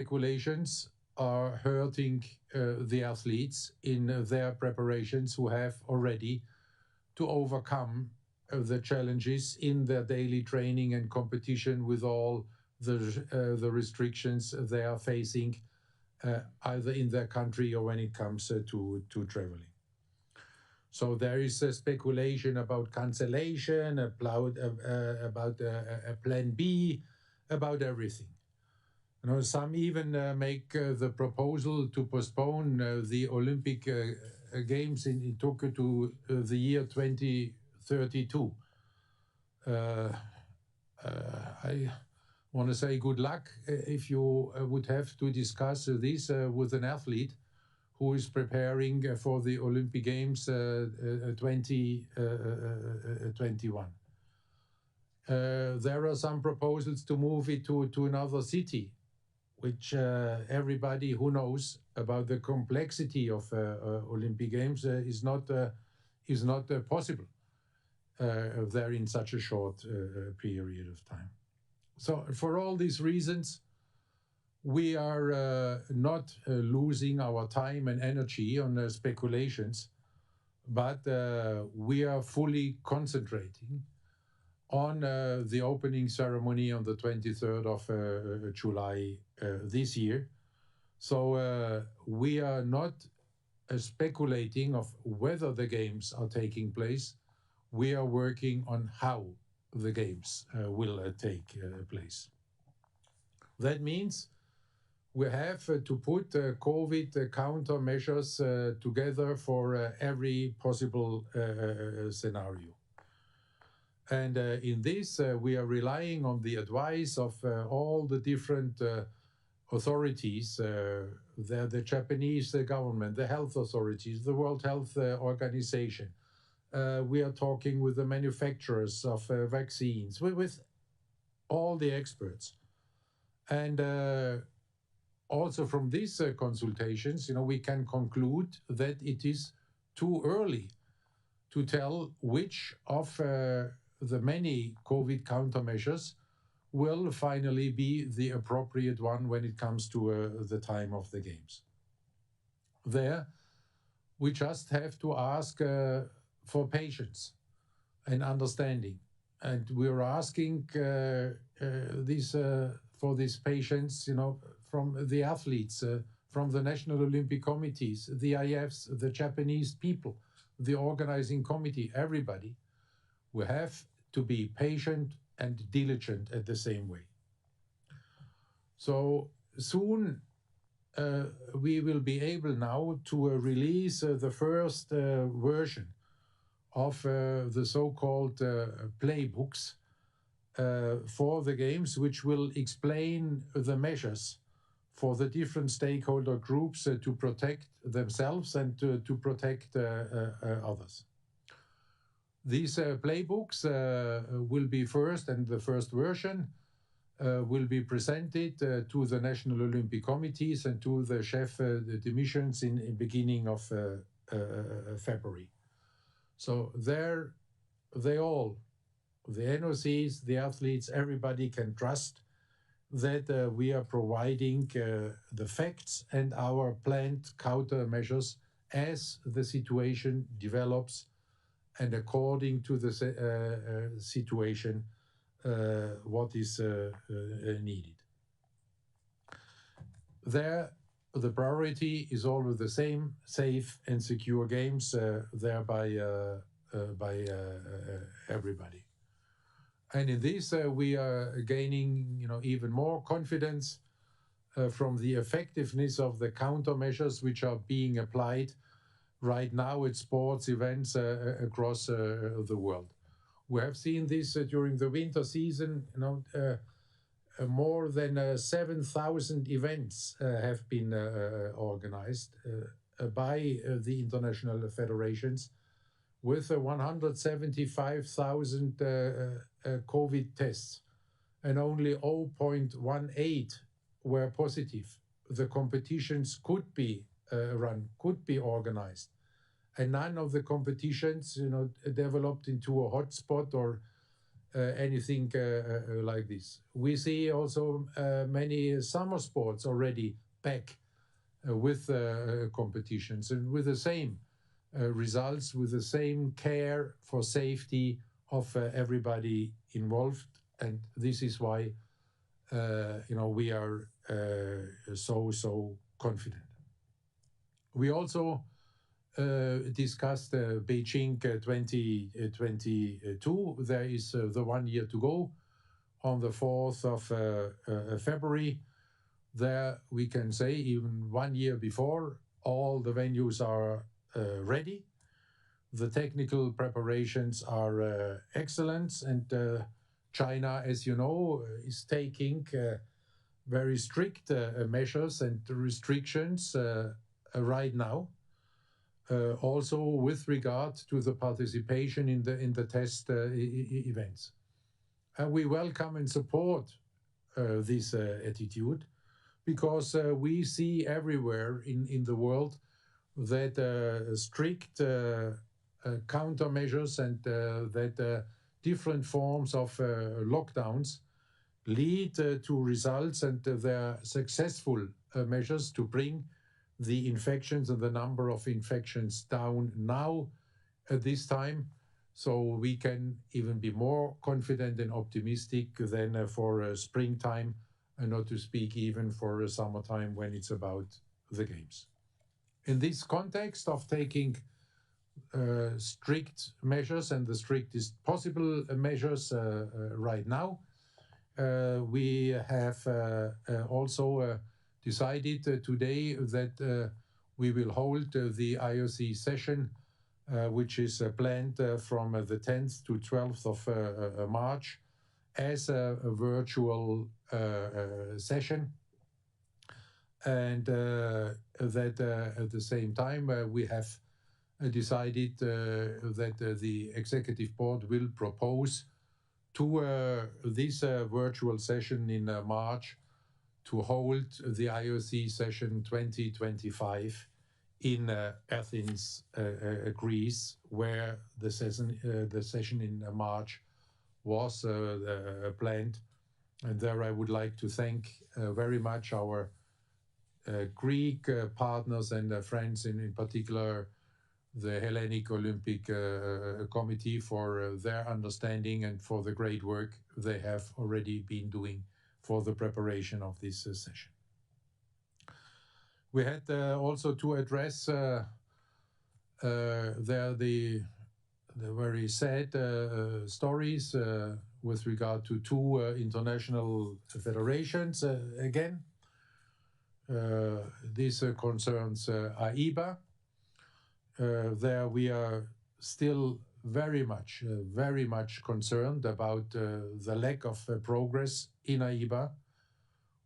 speculations are hurting the athletes in their preparations who have already to overcome the challenges in their daily training and competition with all the restrictions they are facing either in their country or when it comes to traveling. So there is a speculation about cancellation, about a plan B, about everything. You know, some even make the proposal to postpone the Olympic Games in Tokyo to the year 2032. I want to say good luck if you would have to discuss this with an athlete who is preparing for the Olympic Games 2021. There are some proposals to move it to another city, which everybody who knows about the complexity of Olympic Games is not possible there in such a short period of time. So for all these reasons, we are not losing our time and energy on speculations, but we are fully concentrating on the opening ceremony on the 23rd of July this year. So we are not speculating of whether the games are taking place. We are working on how the games will take place. That means we have to put COVID countermeasures together for every possible scenario. And in this, we are relying on the advice of all the different authorities, the Japanese government, the health authorities, the World Health Organization. We are talking with the manufacturers of vaccines, with all the experts. And also from these consultations, you know, we can conclude that it is too early to tell which of the many COVID countermeasures will finally be the appropriate one when it comes to the time of the games. There, we just have to ask for patience and understanding. And we're asking for these patients, you know, from the athletes, from the National Olympic Committees, the IFs, the Japanese people, the organizing committee, everybody. We have to be patient and diligent at the same way. So soon we will be able now to release the first version of the so-called playbooks for the games, which will explain the measures for the different stakeholder groups to protect themselves and to protect others. These playbooks will be first, and the first version will be presented to the National Olympic Committees and to the chef de missions in the beginning of February. So there, they all, the NOCs, the athletes, everybody can trust that we are providing the facts and our planned countermeasures as the situation develops and according to the situation what is needed. There, the priority is always the same: safe and secure games there by everybody. And in this, we are gaining, you know, even more confidence from the effectiveness of the countermeasures which are being applied right now at sports events across the world. We have seen this during the winter season. You know, more than 7,000 events have been organized by the international federations, with 175,000 COVID tests, and only 0.18 were positive. The competitions could be run, could be organized, and none of the competitions, you know, developed into a hotspot or anything like this. We see also many summer sports already back with competitions and with the same results, with the same care for safety of everybody involved. And this is why we are so confident. We also discussed Beijing 2022. There is the 1 year to go on the 4th of February. There we can say even 1 year before, all the venues are ready. The technical preparations are excellent, and China, as you know, is taking very strict measures and restrictions right now. Also with regard to the participation in the test events. And we welcome and support this attitude, because we see everywhere in the world that strict countermeasures and that different forms of lockdowns lead to results, and they're successful measures to bring the infections and the number of infections down now at this time. So we can even be more confident and optimistic than for springtime, and not to speak even for summertime when it's about the games. In this context of taking strict measures and the strictest possible measures right now, we have also decided today that we will hold the IOC session, which is planned from the 10th to 12th of March, as a virtual session. And that at the same time we have decided that the Executive Board will propose to this virtual session in March to hold the IOC session 2025 in Athens, Greece, where the session in March was planned. And there I would like to thank very much our Greek partners and friends, in particular the Hellenic Olympic Committee, for their understanding and for the great work they have already been doing for the preparation of this session. We had also to address the very sad stories with regard to two international federations again. This concerns AIBA. There we are still very much concerned about the lack of progress in AIBA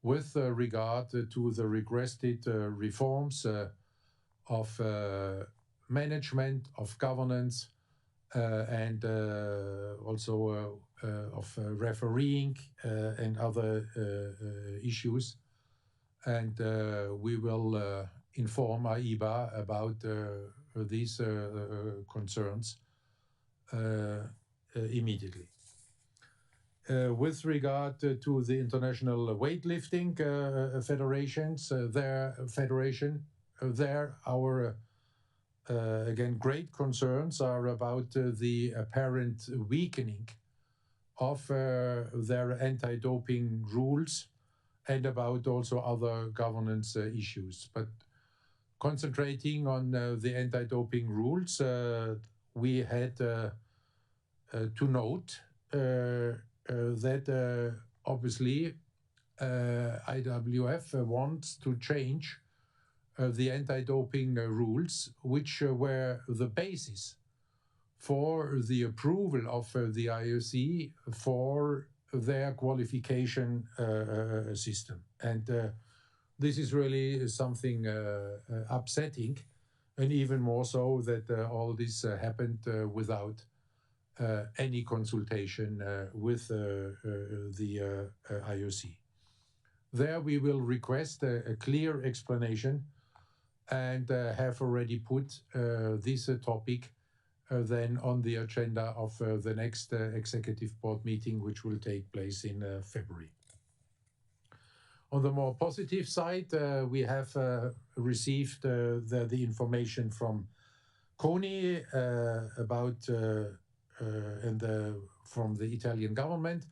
with regard to the requested reforms of management, of governance, and also of refereeing and other issues. And we will inform AIBA about these concerns immediately. With regard to the International Weightlifting Federations, our again great concerns are about the apparent weakening of their anti-doping rules, and about also other governance issues. But concentrating on the anti-doping rules, we had to note that obviously IWF wants to change the anti-doping rules, which were the basis for the approval of the IOC for their qualification system. And this is really something upsetting, and even more so that all this happened without any consultation with the IOC. There we will request a clear explanation, and have already put this topic then on the agenda of the next executive board meeting, which will take place in February. On the more positive side, we have received the information from COI about from the Italian government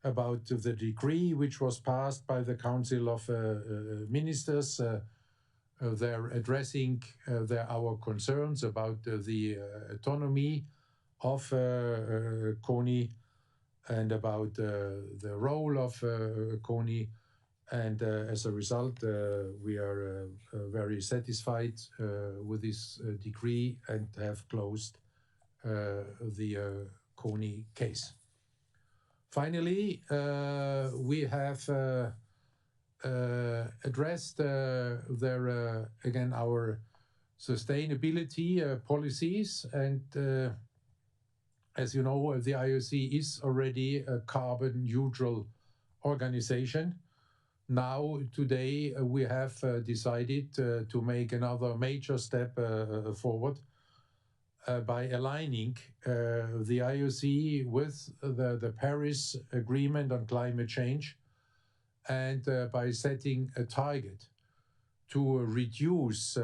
about the decree which was passed by the Council of Ministers. They're addressing our concerns about the autonomy of COI and about the role of COI. And as a result, we are very satisfied with this decree and have closed the COI case. Finally, we have addressed again our sustainability policies, and as you know, the IOC is already a carbon neutral organization. Now, today, we have decided to make another major step forward by aligning the IOC with the Paris Agreement on climate change, and by setting a target to reduce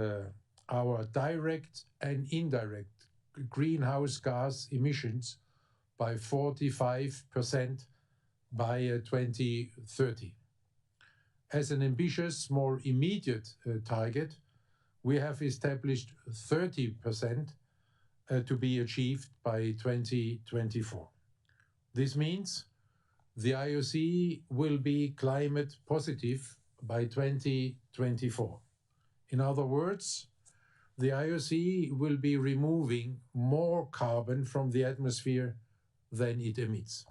our direct and indirect greenhouse gas emissions by 45% by 2030. As an ambitious, more immediate target, we have established 30% to be achieved by 2024. This means the IOC will be climate positive by 2024. In other words, the IOC will be removing more carbon from the atmosphere than it emits.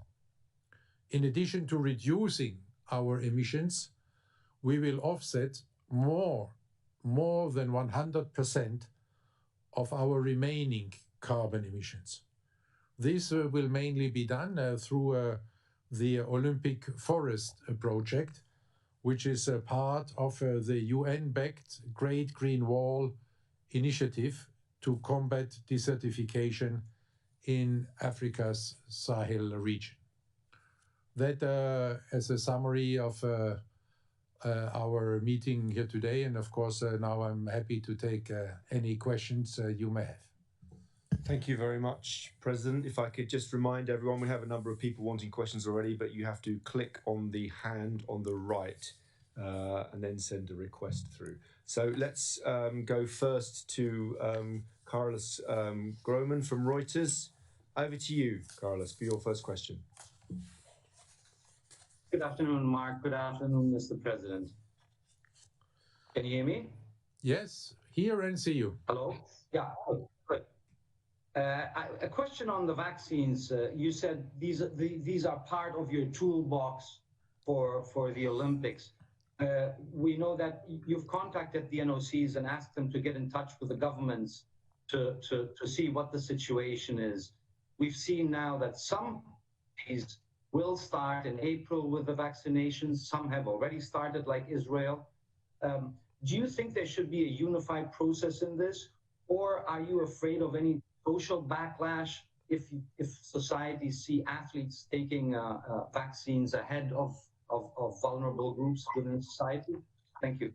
In addition to reducing our emissions, we will offset more than 100% of our remaining carbon emissions. This will mainly be done through the Olympic Forest Project, which is a part of the UN-backed Great Green Wall initiative to combat desertification in Africa's Sahel region. That as a summary of our meeting here today, and of course now I'm happy to take any questions you may have. Thank you very much, President. If I could just remind everyone, we have a number of people wanting questions already, but you have to click on the hand on the right and then send a request through. So let's go first to Carlos Groman from Reuters. Over to you, Carlos, for your first question. Good afternoon, Mark. Good afternoon, Mr. President. Can you hear me? Yes, hear and see you. Hello? Yeah, good. A question on the vaccines. You said these are part of your toolbox for the Olympics. We know that you've contacted the NOCs and asked them to get in touch with the governments to see what the situation is. We've seen now that some countries will start in April with the vaccinations. Some have already started, like Israel. Do you think there should be a unified process in this, or are you afraid of any social backlash if societies see athletes taking vaccines ahead of vulnerable groups within society? Thank you.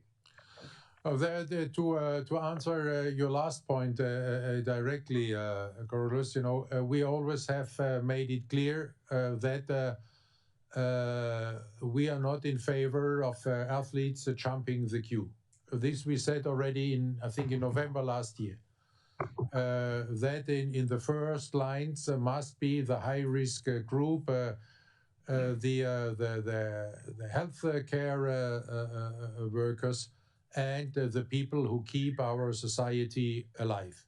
To answer your last point directly, Carlos, we always have made it clear that we are not in favor of athletes jumping the queue. This we said already I think in November last year. That in the first lines must be the high-risk group, the health care workers, and the people who keep our society alive.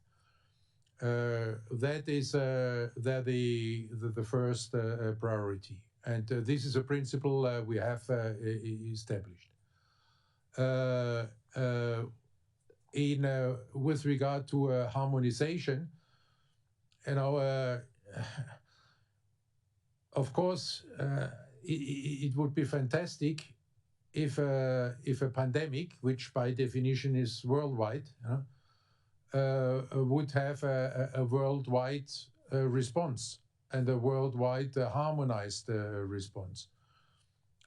That is the first priority, and this is a principle we have established. With regard to harmonization, of course, it would be fantastic if a pandemic, which by definition is worldwide, would have a worldwide response and a worldwide harmonized response.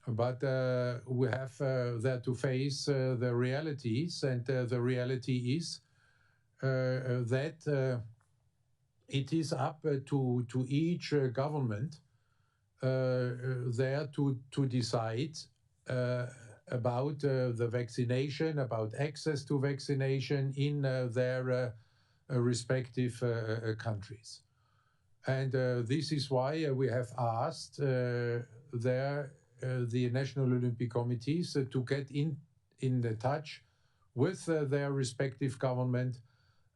But we have there to face the realities, and the reality is that it is up to each government there to decide about the vaccination, about access to vaccination in their respective countries. And this is why we have asked the National Olympic Committees to get in touch with their respective government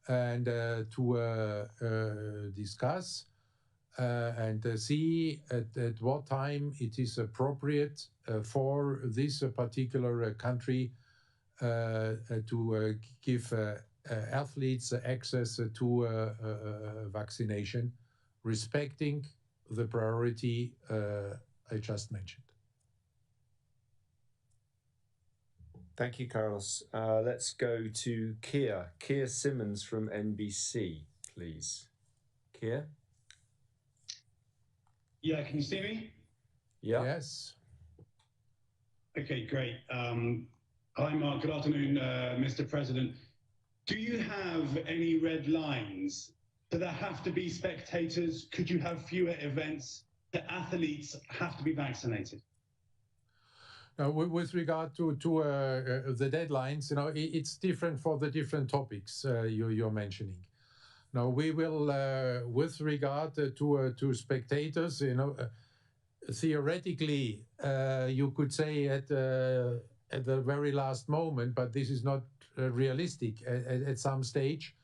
and to discuss and see at what time it is appropriate for this particular country to give athletes access to vaccination, respecting the priority I just mentioned. Thank you, Carlos. Let's go to Keir Simmons from NBC, please. Keir? Yeah, can you see me? Yeah. Yes. Okay, great. Hi, Mark. Good afternoon, Mr. President. Do you have any red lines? Do there have to be spectators? Could you have fewer events? Do athletes have to be vaccinated? With regard to the deadlines, it's different for the different topics you're mentioning. Now we will, with regard to spectators, theoretically, you could say at the very last moment, but this is not realistic. At some stage,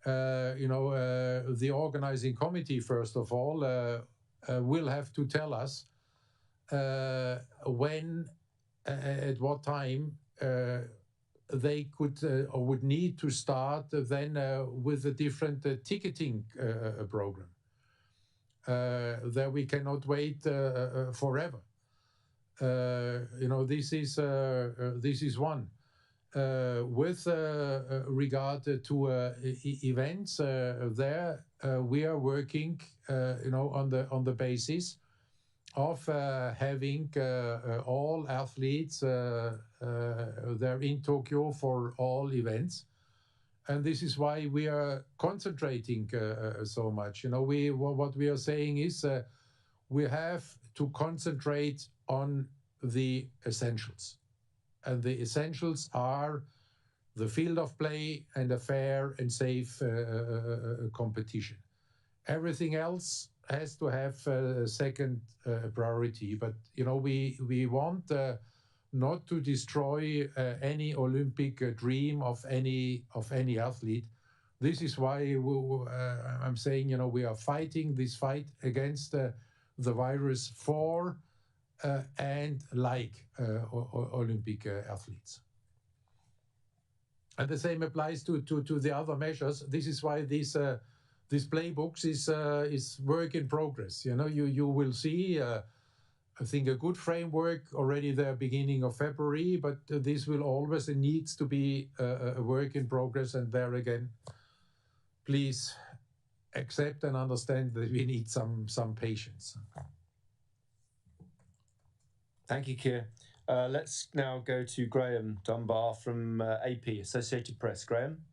the organizing committee, first of all, will have to tell us when, at what time they could or would need to start then with a different ticketing program. That we cannot wait forever. This is one. With regard to events, there we are working, on the basis of having all athletes there in Tokyo for all events. And this is why we are concentrating so much. What we are saying is we have to concentrate on the essentials. And the essentials are the field of play and a fair and safe competition. Everything else has to have a second priority. But, we want not to destroy any Olympic dream of any athlete. This is why I'm saying, we are fighting this fight against the virus for and like Olympic athletes. And the same applies to the other measures. This is why this playbooks is work in progress. You will see, I think, a good framework already the beginning of February, but this will always needs to be a work in progress. And there again, please accept and understand that we need some patience. Thank you, Keir. Let's now go to Graham Dunbar from AP, Associated Press. Graham?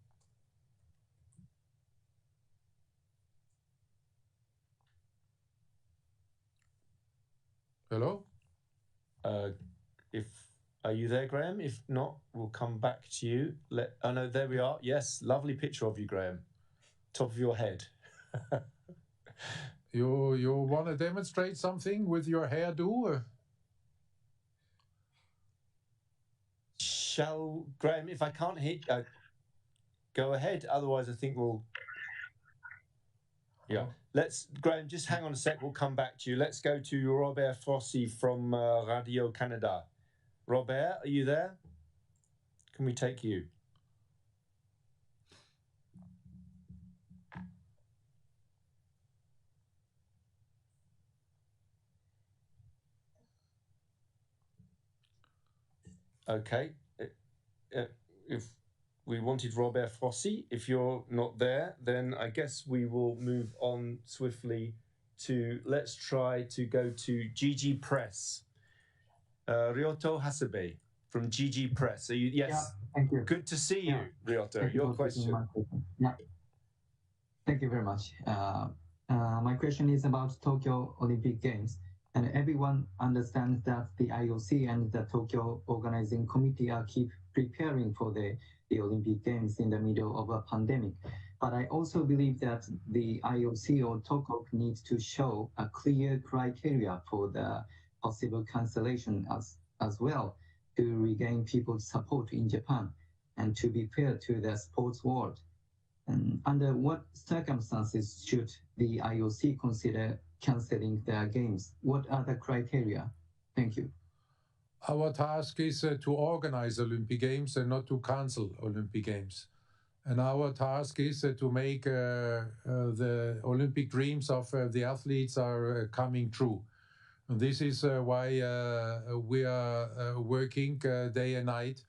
Hello? Are you there, Graham? If not, we'll come back to you. Oh, no, there we are. Yes, lovely picture of you, Graham. Top of your head. You want to demonstrate something with your hairdo? Graham, if I can't hit, go ahead. Otherwise, I think we'll... Yeah. Graham, just hang on a sec. We'll come back to you. Let's go to Robert Frossi from Radio Canada. Robert, are you there? Can we take you? Okay. If we wanted Robert Frossi. If you're not there, then I guess we will move on swiftly to, let's try to go to GG Press. Ryoto Hasebe from GG Press. So you, yes, yeah, thank you. Good to see you, Ryoto. Your question. Yeah. Thank you very much. My question is about Tokyo Olympic Games. And everyone understands that the IOC and the Tokyo Organizing Committee are keep preparing for the Olympic Games in the middle of a pandemic. But I also believe that the IOC or Tokyo needs to show a clear criteria for the possible cancellation as well to regain people's support in Japan and to be fair to the sports world. And under what circumstances should the IOC consider canceling their games? What are the criteria? Thank you. Our task is to organize Olympic Games and not to cancel Olympic Games. And our task is to make the Olympic dreams of the athletes are coming true. And this is why we are working day and night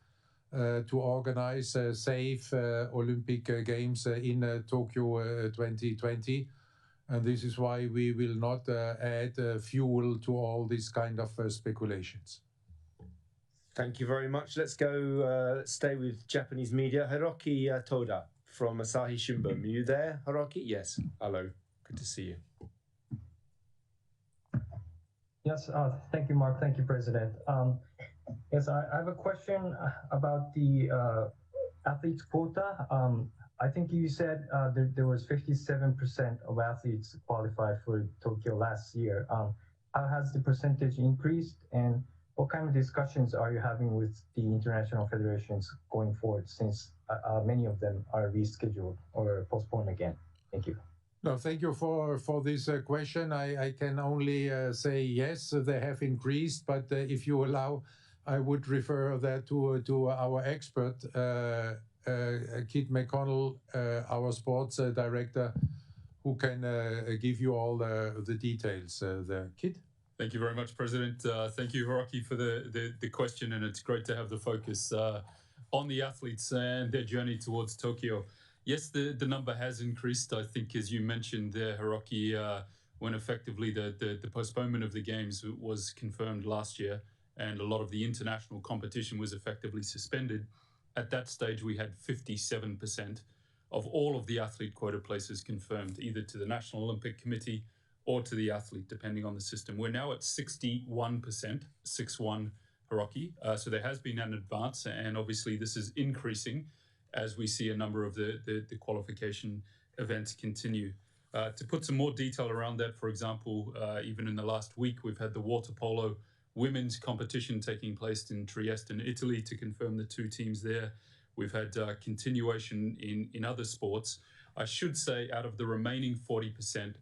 to organize safe Olympic Games in Tokyo 2020. And this is why we will not add fuel to all these kind of speculations. Thank you very much. Let's go, stay with Japanese media. Hiroki Toda from Asahi Shimbun. Are you there, Hiroki? Yes. Hello. Good to see you. Yes, thank you, Mark. Thank you, President. Yes, I have a question about the athletes quota. I think you said there was 57% of athletes qualified for Tokyo last year. How has the percentage increased, and what kind of discussions are you having with the international federations going forward, since many of them are rescheduled or postponed again? Thank you. No, thank you for this question. I can only say yes, they have increased, but if you allow, I would refer that to our expert, Kit McConnell, our sports director, who can give you all the details there. Kit? Thank you very much, President. Thank you, Hiroki, for the question, and it's great to have the focus on the athletes and their journey towards Tokyo. Yes, the number has increased. I think, as you mentioned there, Hiroki, when effectively the postponement of the Games was confirmed last year and a lot of the international competition was effectively suspended, at that stage we had 57% of all of the athlete quota places confirmed, either to the National Olympic Committee or to the athlete, depending on the system. We're now at 61%, 6-1, Hiroki. So there has been an advance, and obviously this is increasing as we see a number of the qualification events continue. To put some more detail around that, for example, even in the last week, we've had the water polo women's competition taking place in Trieste in Italy to confirm the two teams there. We've had continuation in other sports. I should say out of the remaining 40%,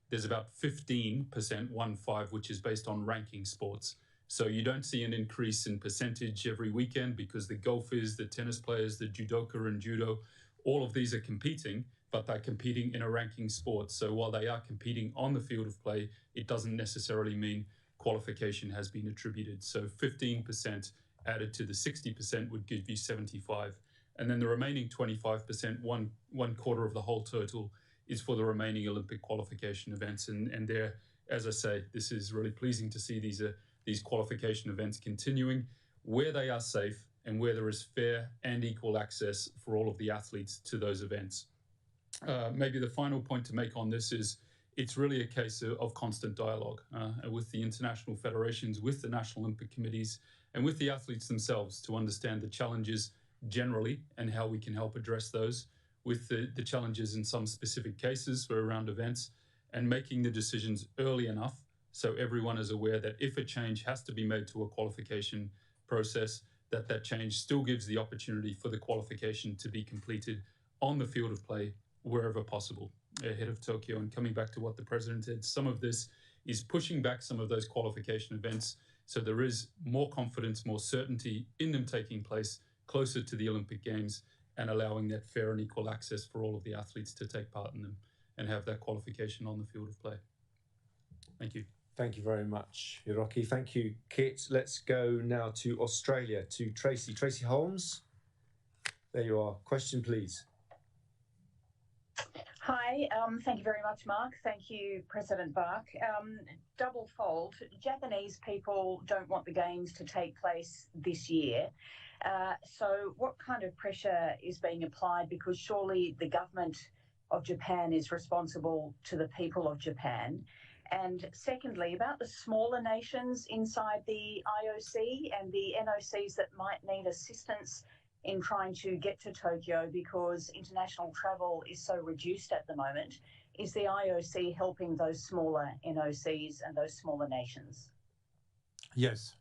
there's about 15%, 1-5, which is based on ranking sports. So you don't see an increase in percentage every weekend because the golfers, the tennis players, the judoka and judo, all of these are competing, but they're competing in a ranking sport. So while they are competing on the field of play, it doesn't necessarily mean qualification has been attributed. So 15% added to the 60% would give you 75. And then the remaining 25%, one quarter of the whole total, is for the remaining Olympic qualification events. And there, as I say, this is really pleasing to see these qualification events continuing where they are safe and where there is fair and equal access for all of the athletes to those events. Maybe the final point to make on this is it's really a case of constant dialogue with the international federations, with the National Olympic Committees, and with the athletes themselves to understand the challenges generally and how we can help address those, with the challenges in some specific cases for around events, and making the decisions early enough so everyone is aware that if a change has to be made to a qualification process, that change still gives the opportunity for the qualification to be completed on the field of play wherever possible ahead of Tokyo. And coming back to what the President said, some of this is pushing back some of those qualification events so there is more confidence, more certainty in them taking place closer to the Olympic Games and allowing that fair and equal access for all of the athletes to take part in them and have that qualification on the field of play. Thank you. Thank you very much, Hiroki. Thank you, Kit. Let's go now to Australia, to Tracy. Tracy Holmes. There you are. Question, please. Hi, thank you very much, Mark. Thank you, President Bach. Double-fold, Japanese people don't want the Games to take place this year. So what kind of pressure is being applied? Because surely the government of Japan is responsible to the people of Japan. And secondly, about the smaller nations inside the IOC and the NOCs that might need assistance in trying to get to Tokyo because international travel is so reduced at the moment. Is the IOC helping those smaller NOCs and those smaller nations? Yes.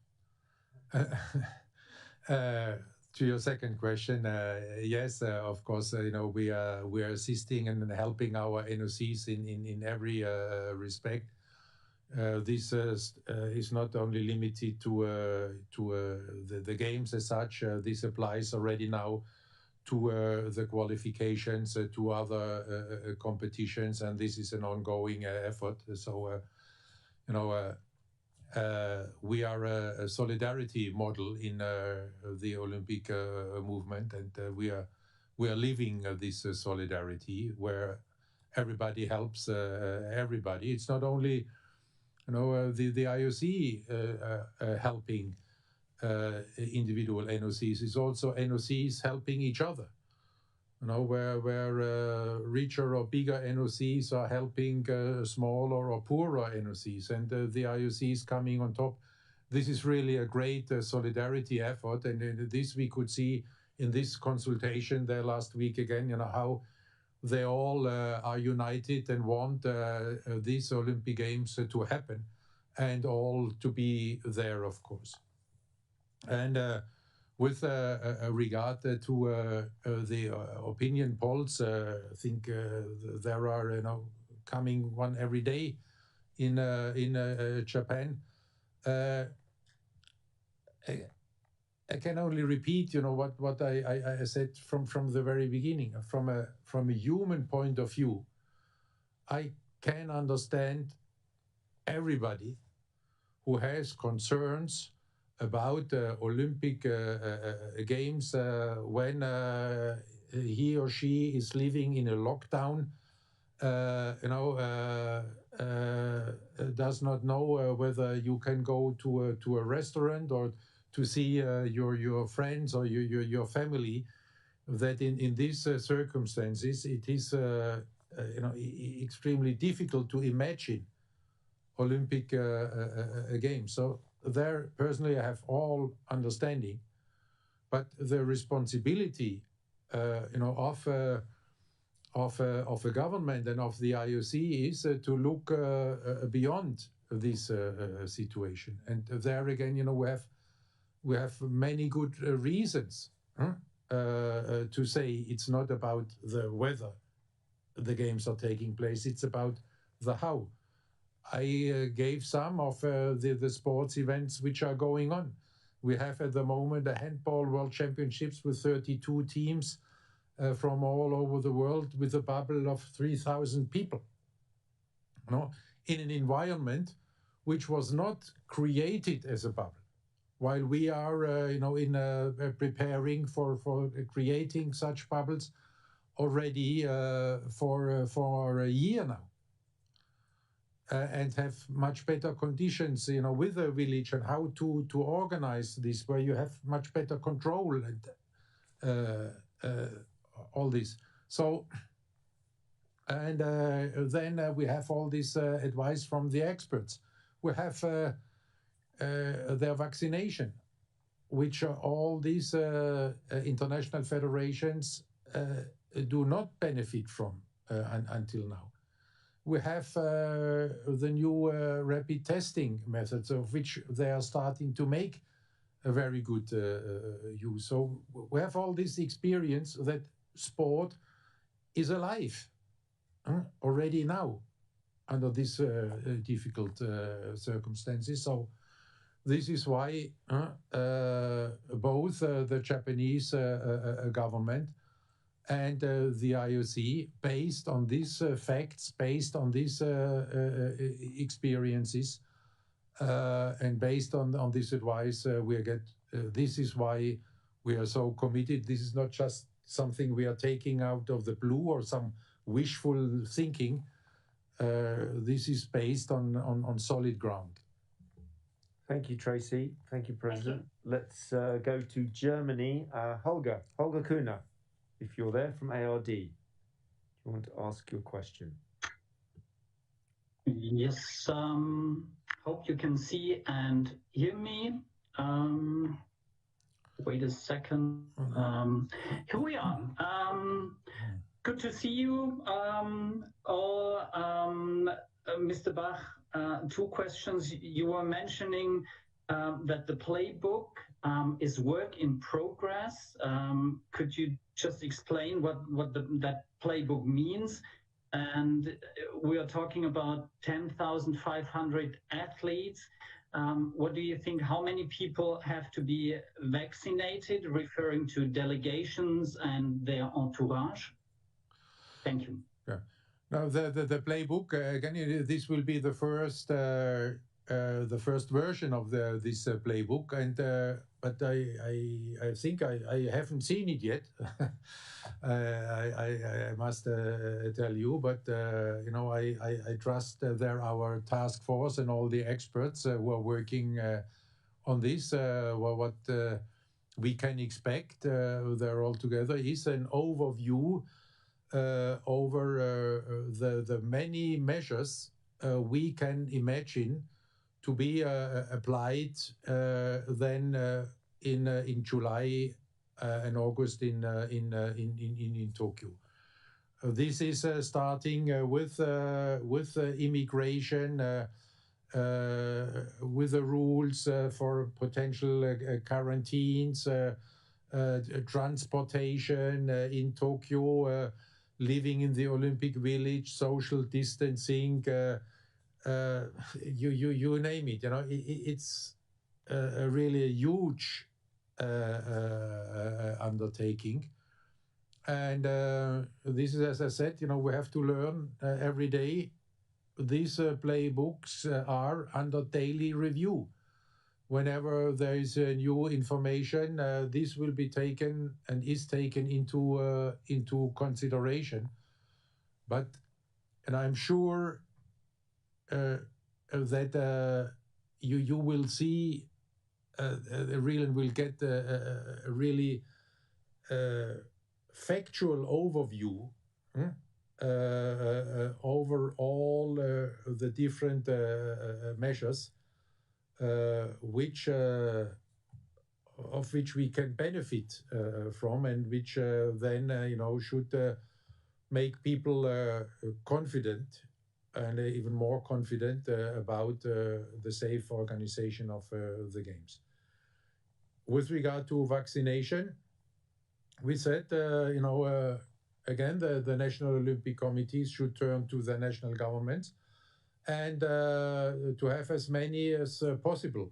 To your second question, yes, of course, we are assisting and helping our NOCs in every respect. This is not only limited to the games as such. This applies already now to the qualifications to other competitions, and this is an ongoing effort. So, we are a solidarity model in the Olympic movement, and we are living this solidarity where everybody helps everybody. It's not only the IOC helping individual NOCs, is also NOCs helping each other. Where richer or bigger NOCs are helping smaller or poorer NOCs, and the IOC is coming on top. This is really a great solidarity effort, and this we could see in this consultation there last week again. How they all are united and want these Olympic Games to happen, and all to be there, of course. And with regard to the opinion polls, I think there are coming one every day in Japan. I can only repeat, what I said from the very beginning. From a human point of view, I can understand everybody who has concerns about Olympic Games when he or she is living in a lockdown, does not know whether you can go to a restaurant or to see your friends or your family. That in these circumstances, it is extremely difficult to imagine Olympic Games. So there, personally, I have all understanding, but the responsibility, of a government and of the IOC is to look beyond this situation. And there again, we have many good reasons to say it's not about the whether the games are taking place; it's about the how. I gave some of the sports events which are going on. We have at the moment the Handball World Championships with 32 teams from all over the world with a bubble of 3,000 people. In an environment which was not created as a bubble. While we are, preparing for creating such bubbles already for a year now. And have much better conditions, with the village and how to organize this, where you have much better control and all this. So, and then we have all this advice from the experts. We have their vaccination, which all these international federations do not benefit from until now. We have the new rapid testing methods, of which they are starting to make a very good use. So we have all this experience that sport is alive already now under these difficult circumstances. So this is why both the Japanese government and the IOC, based on these facts, based on these experiences, and based on this advice, this is why we are so committed. This is not just something we are taking out of the blue or some wishful thinking. This is based on solid ground. Thank you, Tracy. Thank you, President. Let's go to Germany. Holger Kuhner, if you're there from ARD, you want to ask your question? Yes, hope you can see and hear me. Wait a second. Here we are. Good to see you all. Mr. Bach, two questions. You were mentioning that the playbook is work in progress. Could you just explain what that playbook means? And we are talking about 10,500 athletes. What do you think? How many people have to be vaccinated, referring to delegations and their entourage? Thank you. Yeah. Now the playbook again. This will be the first version of this playbook, and but I think I haven't seen it yet. I must tell you, but you know, I trust our task force and all the experts who are working on this. What we can expect there altogether is an overview over the many measures we can imagine to be applied then in July and August in Tokyo. This is starting with immigration, with the rules for potential quarantines, transportation in Tokyo, living in the Olympic Village, social distancing, you name it. You know, it's really a huge undertaking, and this is, as I said, you know, we have to learn every day. These playbooks are under daily review. Whenever there is new information, this will be taken and is taken into consideration. But, and I'm sure that you will see real and will get a really factual overview over all the different measures which we can benefit from, and which then you know, should make people confident and even more confident about the safe organization of the games. With regard to vaccination, we said, you know, again, the National Olympic Committees should turn to the national governments and to have as many as possible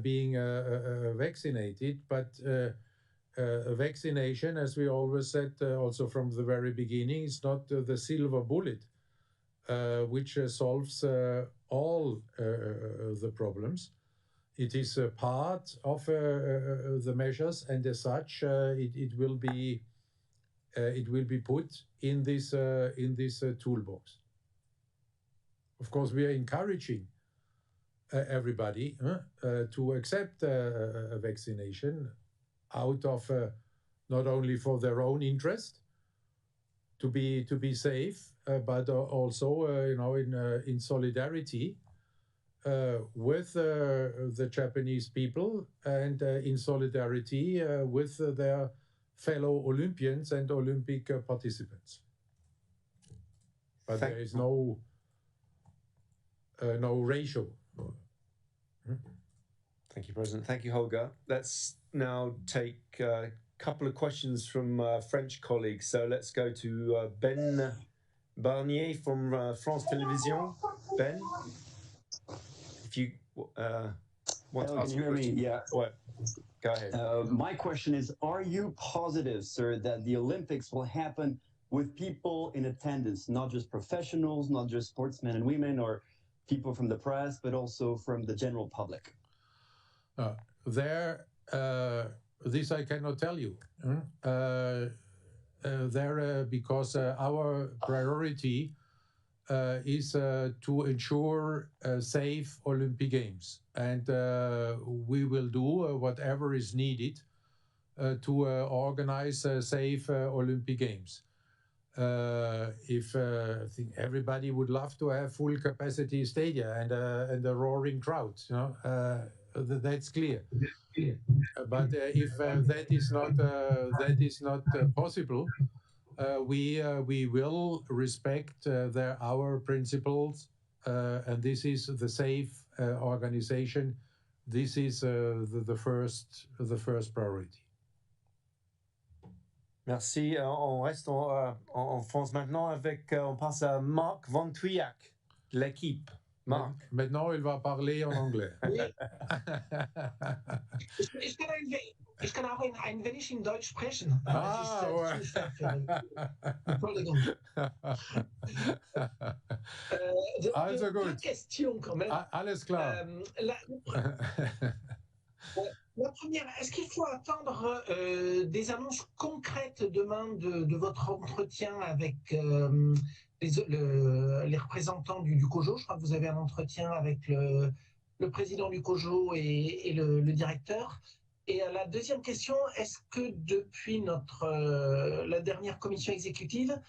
being vaccinated. But vaccination, as we always said, also from the very beginning, is not the silver bullet which solves all the problems. It is a part of the measures, and as such, it will be put in this toolbox. Of course, we are encouraging everybody to accept a vaccination out of not only for their own interest to be safe, but also you know, in solidarity with the Japanese people, and in solidarity with their fellow Olympians and Olympic participants. But there is no ratio. Thank you, President. Thank you, Holger. Let's now take a couple of questions from French colleagues. So let's go to Ben Barnier from France Télévisions. Ben, if you want to ask can you hear me? Yeah. What? Go ahead. My question is, are you positive, sir, that the Olympics will happen with people in attendance, not just professionals, not just sportsmen and women or people from the press, but also from the general public? this I cannot tell you. Because our priority is to ensure safe Olympic Games, and we will do whatever is needed to organize safe Olympic Games. If I think everybody would love to have full capacity stadia and a roaring crowd, you know, that's clear. But if that is not possible, we will respect our principles, and this is the safe organization. This is the first priority. Merci. On reste en France maintenant avec, on passe à Marc Van Tuyac, l'équipe. Marc. Maintenant, il va parler en anglais. Ich kann auch ein wenig in Deutsch sprechen. Aber es ist zu stark. Entschuldigung. Also gut. Question quand même. Alles klar. La première, est-ce qu'il faut attendre des annonces concrètes demain de votre entretien avec les représentants du COJO? Je crois que vous avez un entretien avec le président du COJO et le directeur. Et la deuxième question, est-ce que depuis la dernière commission exécutive,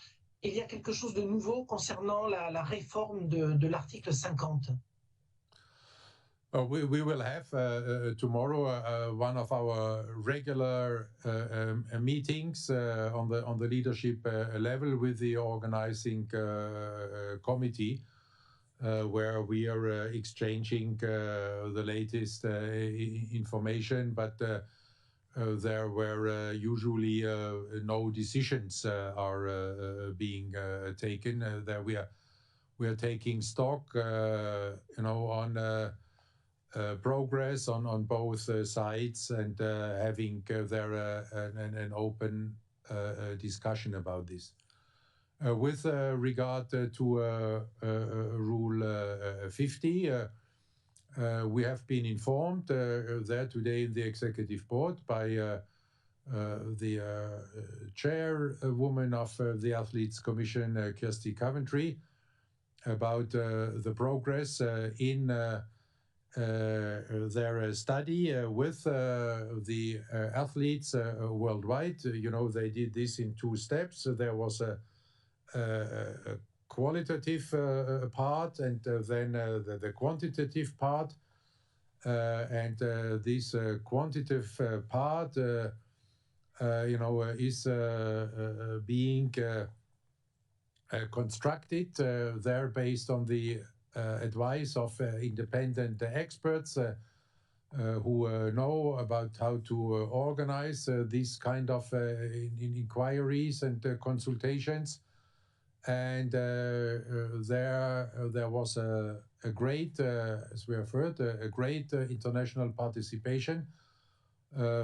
il y a quelque chose de nouveau concernant la réforme de l'article 50? We will have tomorrow one of our regular meetings on the leadership level with the organizing committee, where we are exchanging the latest information, but there were usually no decisions are being taken. There we are taking stock, on progress on both sides, and having there an open discussion about this. With regard to Rule 50, we have been informed there today in the Executive Board by the chairwoman of the Athletes Commission, Kirsty Coventry, about the progress in their study with the athletes worldwide. They did this in 2 steps. There was a qualitative part, and then the quantitative part. And this quantitative part, is being constructed there based on the advice of independent experts who know about how to organize these kind of inquiries and consultations. And there was a great, as we have heard, a great international participation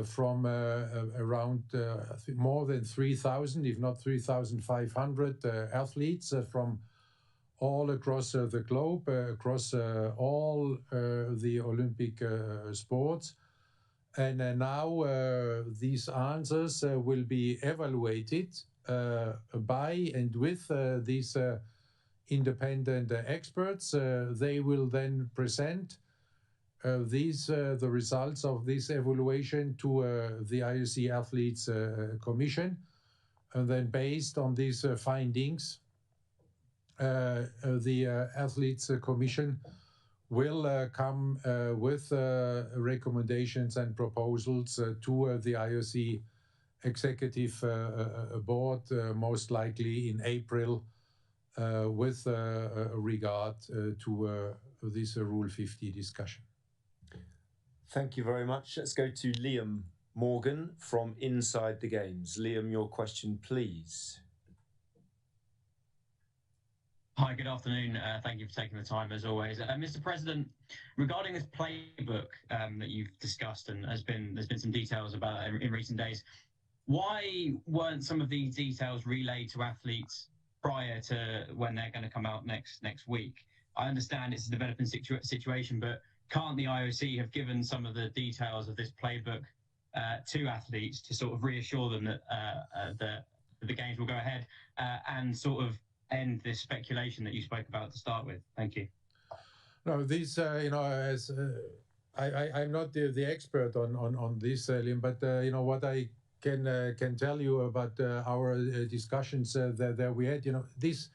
from around I think more than 3,000, if not 3,500 athletes from all across the globe, across all the Olympic sports. And now these answers will be evaluated by and with these independent experts. They will then present the results of this evaluation to the IOC Athletes Commission. And then based on these findings, the Athletes Commission will come with recommendations and proposals to the IOC Executive Board, most likely in April, with regard to this Rule 50 discussion. Thank you very much. Let's go to Liam Morgan from Inside the Games. Liam, your question, please. Hi, good afternoon. Thank you for taking the time, as always. Mr. President, regarding this playbook that you've discussed and there's been some details about in recent days, why weren't some of these details relayed to athletes prior to when they're going to come out next week? I understand it's a developing situation, but can't the IOC have given some of the details of this playbook to athletes to sort of reassure them that the games will go ahead and sort of end this speculation that you spoke about to start with? Thank you. No, this, as I'm not the expert on this, Liam, but what I can tell you about our discussions that we had, this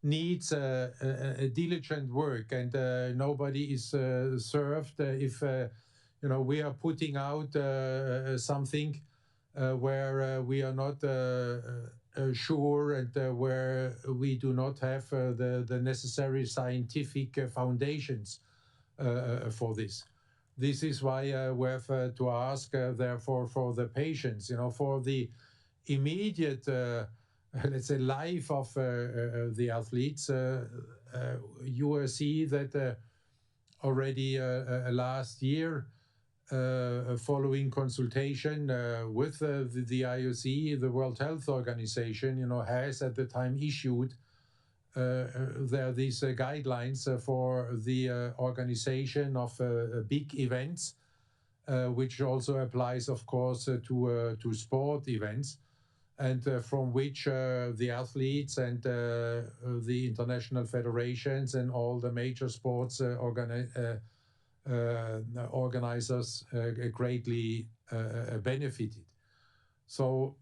needs a diligent work, and nobody is served if we are putting out something where we are not sure, and where we do not have the necessary scientific foundations for this. This is why we have to ask, therefore, for the patients, for the immediate, let's say, life of the athletes. You will see that already last year, following consultation with the IOC, the World Health Organization, has at the time issued these guidelines for the organization of big events, which also applies, of course, to sport events, and from which the athletes and the international federations and all the major sports organizers greatly benefited. So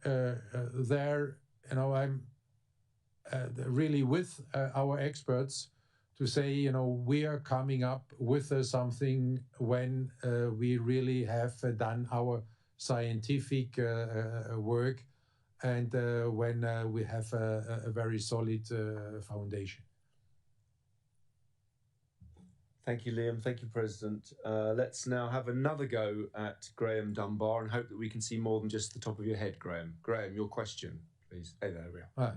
there, I'm really with our experts to say, we are coming up with something when we really have done our scientific work, and when we have a very solid foundation. Thank you, Liam. Thank you, President. Let's now have another go at Graham Dunbar and hope that we can see more than just the top of your head, Graham. Graham, your question, please. Hey, there we are.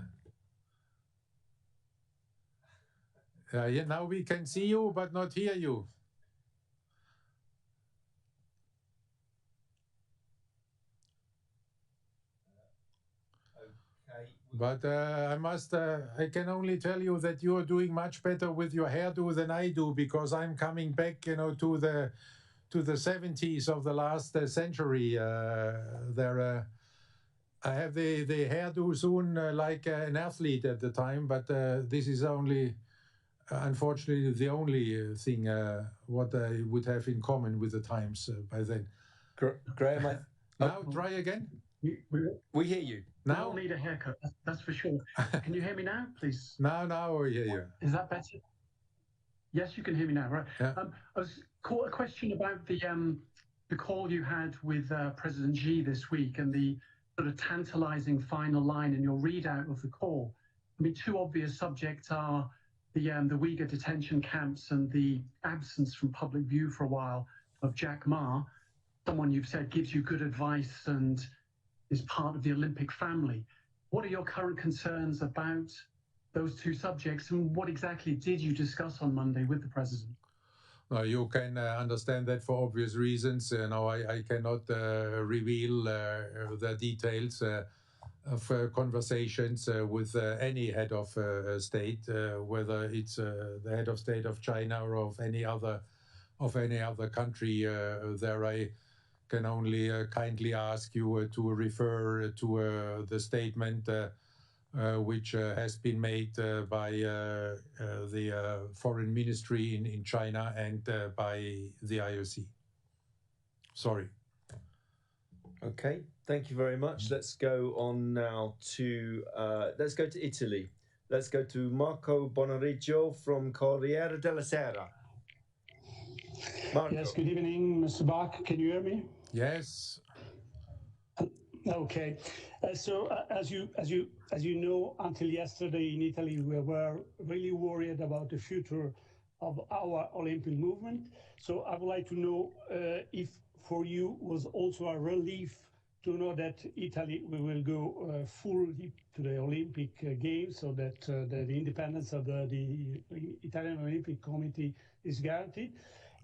Yeah, now we can see you, but not hear you. But I can only tell you that you are doing much better with your hairdo than I do, because I'm coming back, to the 70s of the last century. I have the hairdo soon like an athlete at the time, but this is only, unfortunately, the only thing what I would have in common with the times by then. Graham, now try again. We hear you. Now I'll need a haircut, that's for sure. Can you hear me now, please? Now we hear you. Is that better? Yes, you can hear me now, right? Yeah. I was a question about the call you had with President Xi this week, and the sort of tantalizing final line in your readout of the call. I mean, two obvious subjects are the Uyghur detention camps and the absence from public view for a while of Jack Ma, someone you've said gives you good advice and is part of the Olympic family. What are your current concerns about those two subjects, and what exactly did you discuss on Monday with the President? You can understand that for obvious reasons. I cannot reveal the details of conversations with any head of state, whether it's the head of state of China or of any other country. There I can only kindly ask you to refer to the statement which has been made by the foreign ministry in China and by the IOC. Sorry. Okay, thank you very much. Let's go on now to Italy. Let's go to Marco Bonariggio from Corriere della Sera. Marco. Yes, good evening, Mr. Bach. Can you hear me? Yes. Okay. So as you know, until yesterday in Italy, we were really worried about the future of our Olympic movement. So I would like to know if for you was also a relief to know that Italy will go fully to the Olympic Games, so that the independence of the Italian Olympic Committee is guaranteed.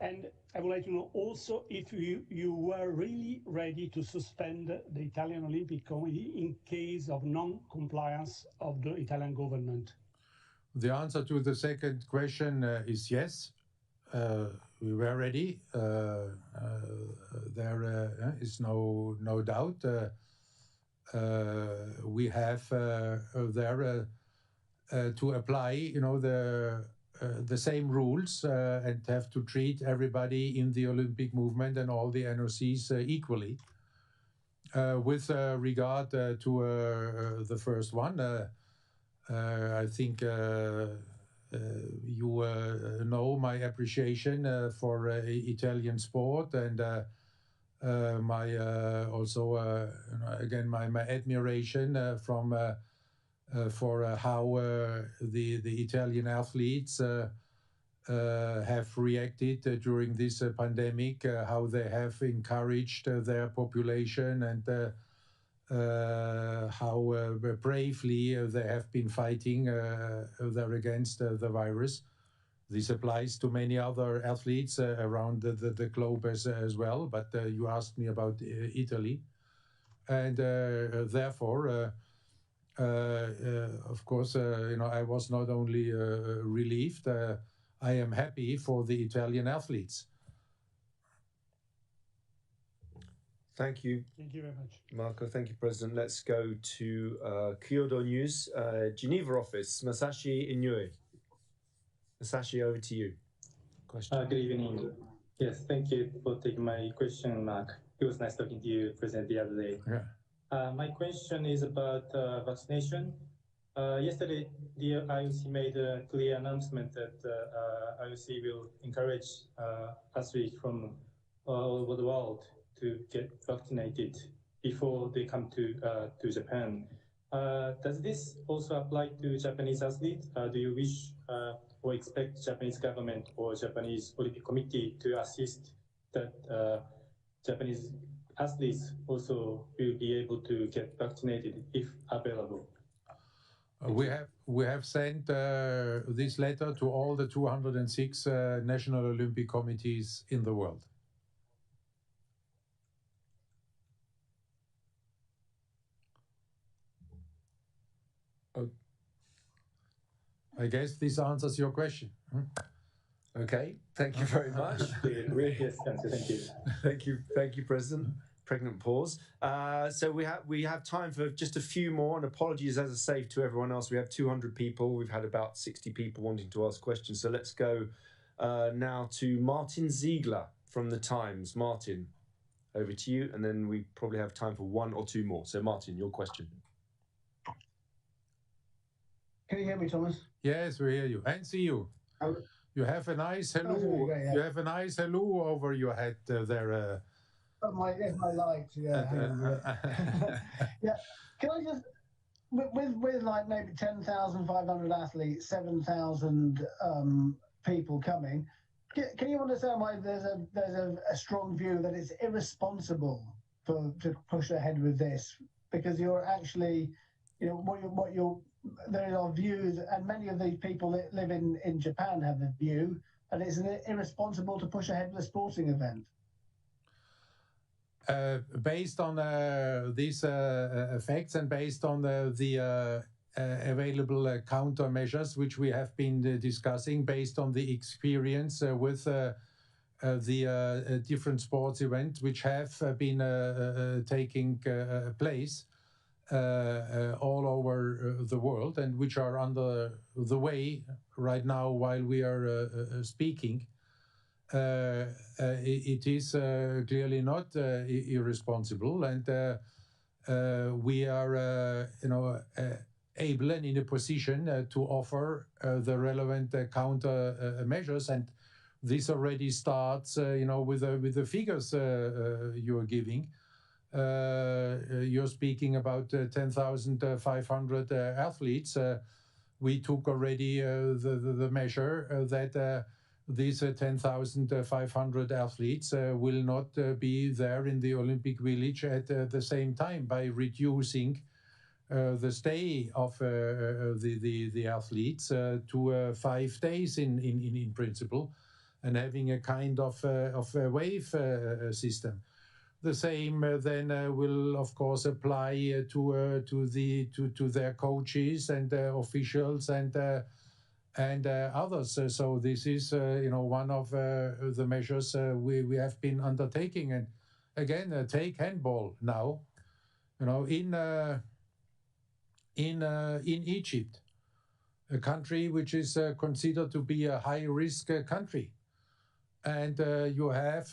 And I would like to know also if you were really ready to suspend the Italian Olympic Committee in case of non-compliance of the Italian government. The answer to the second question is yes. we were ready. There is no doubt. We have there to apply, the same rules and have to treat everybody in the Olympic movement and all the NOCs equally. With regard to the first one, I think you know my appreciation for Italian sport and my also again my admiration from for how the Italian athletes have reacted during this pandemic, how they have encouraged their population and how bravely they have been fighting there against the virus. This applies to many other athletes around the globe as well, but you asked me about Italy. And therefore, of course, I was not only relieved, I am happy for the Italian athletes. Thank you. Thank you very much. Marco, thank you, President. Let's go to Kyodo News, Geneva office, Masashi Inoue. Masashi, over to you. Question. Good evening. Yes, thank you for taking my question, Mark. It was nice talking to you, President, the other day. Yeah. My question is about vaccination. Yesterday, the IOC made a clear announcement that IOC will encourage athletes from all over the world to get vaccinated before they come to Japan. Does this also apply to Japanese athletes? Do you wish or expect Japanese government or Japanese Olympic Committee to assist that Japanese athletes also will be able to get vaccinated if available? We have sent this letter to all the 206 national Olympic committees in the world. I guess this answers your question. Okay, thank you very much. Yes, thank you. Thank you, President. Pregnant pause. So we have time for just a few more, and apologies, as I say, to everyone else. We have 200 people. We've had about 60 people wanting to ask questions. So let's go now to Martin Ziegler from the Times. Martin, over to you, and then we probably have time for one or two more. So Martin, your question. Can you hear me, Thomas? Yes, we hear you and see you. You have a nice hello. Yeah. You have a nice hello over your head there. My light. Yeah. Yeah. Can I just with like maybe 10,500 athletes, 7,000 people coming? Can you understand why there's a strong view that it's irresponsible to push ahead with this, because you're actually, there are views, and many of these people that live in Japan have a view, and it's irresponsible to push ahead with a sporting event. Based on these effects and based on the available countermeasures which we have been discussing, based on the experience with the different sports events which have been taking place all over the world and which are under the way right now while we are speaking, it is clearly not irresponsible, and we are able and in a position to offer the relevant counter measures, and this already starts with the figures you are giving. You're speaking about 10,500 athletes. We took already the measure that these 10,500 athletes will not be there in the Olympic Village at the same time, by reducing the stay of the athletes to 5 days in principle, and having a kind of a wave system. The same then will of course apply to their coaches and officials and and others. So this is, one of the measures we have been undertaking. And again, take handball now. In Egypt, a country which is considered to be a high-risk country, and you have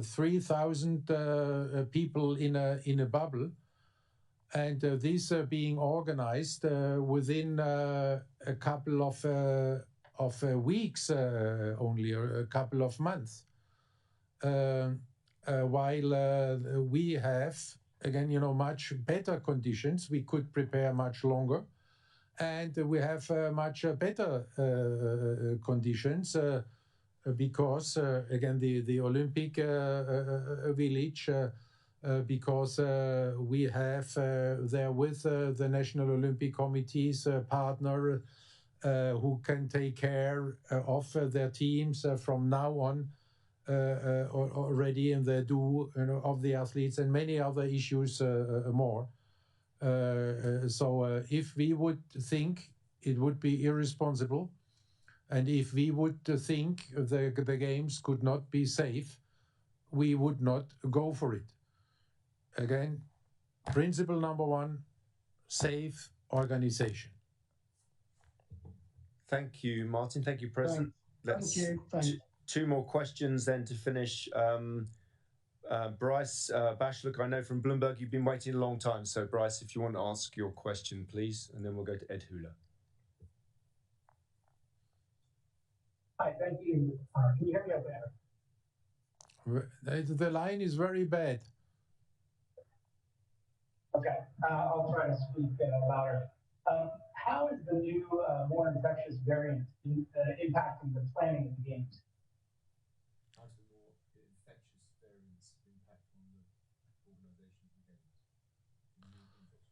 3,000 people in a bubble, and this being organized within a couple of weeks only, or a couple of months, while we have, again, much better conditions. We could prepare much longer, and we have much better conditions because, again, the Olympic village, because we have there with the National Olympic Committee's partner who can take care of their teams from now on already, and they do, of the athletes, and many other issues more. So if we would think it would be irresponsible, and if we would think the games could not be safe, we would not go for it. Again, principle number one, safe organization. Thank you, Martin. Thank you, President. Thank you. Thank you. Two more questions then to finish. Bryce Bashlook, I know from Bloomberg you've been waiting a long time. So Bryce, if you want to ask your question, please, and then we'll go to Ed Hula. Hi, thank you. Can you hear me okay? The line is very bad. Okay, I'll try to speak louder. How is the new, more infectious variant impacting the planning of the games? How do the more infectious variants impact on the organization of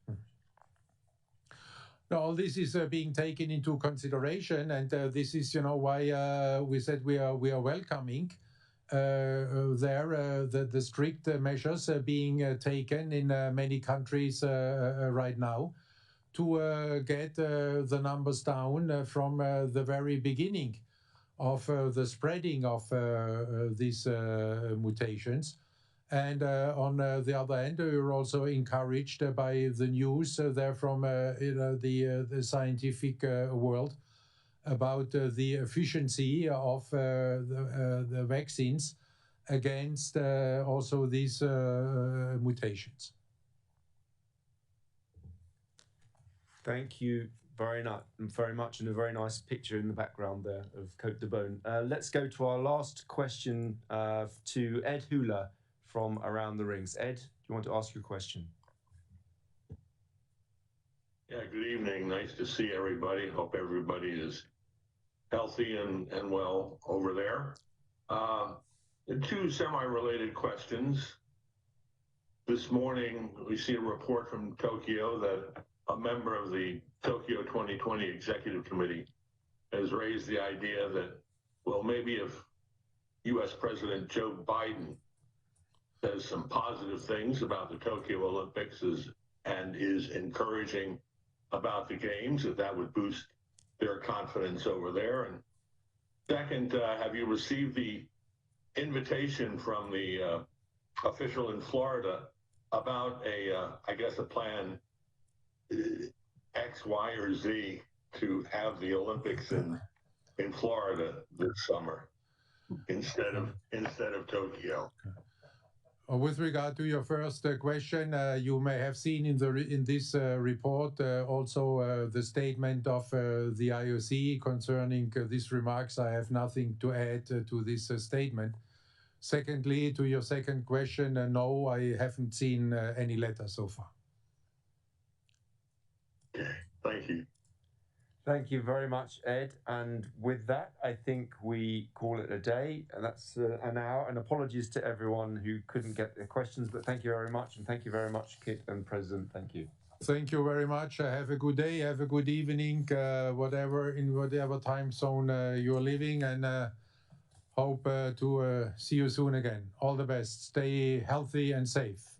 the games? No, all this is being taken into consideration, and this is, why we said we are welcoming the strict measures being taken in many countries right now to get the numbers down from the very beginning of the spreading of these mutations. And on the other hand, we were also encouraged by the news there from the scientific world about the efficiency of the vaccines against also these mutations. Thank you very much, and a very nice picture in the background there of Côte de Beaune. Let's go to our last question to Ed Hula from Around the Rings. Ed, do you want to ask your question? Yeah, good evening. Nice to see everybody. Hope everybody is healthy and well over there. Two semi-related questions. This morning, we see a report from Tokyo that a member of the Tokyo 2020 Executive Committee has raised the idea that, well, maybe if US President Joe Biden says some positive things about the Tokyo Olympics and is encouraging about the games, that would boost their confidence over there. And second, have you received the invitation from the official in Florida about I guess a plan X, Y, or Z to have the Olympics in Florida this summer instead of Tokyo? With regard to your first question, you may have seen in this report also the statement of the IOC concerning these remarks. I have nothing to add to this statement. Secondly, to your second question, no, I haven't seen any letter so far. Okay, thank you. Thank you very much, Ed. And with that, I think we call it a day. And that's an hour. And apologies to everyone who couldn't get their questions. But thank you very much. And thank you very much, Kit and President. Thank you. Thank you very much. Have a good day. Have a good evening, in whatever time zone you're living. And hope to see you soon again. All the best. Stay healthy and safe.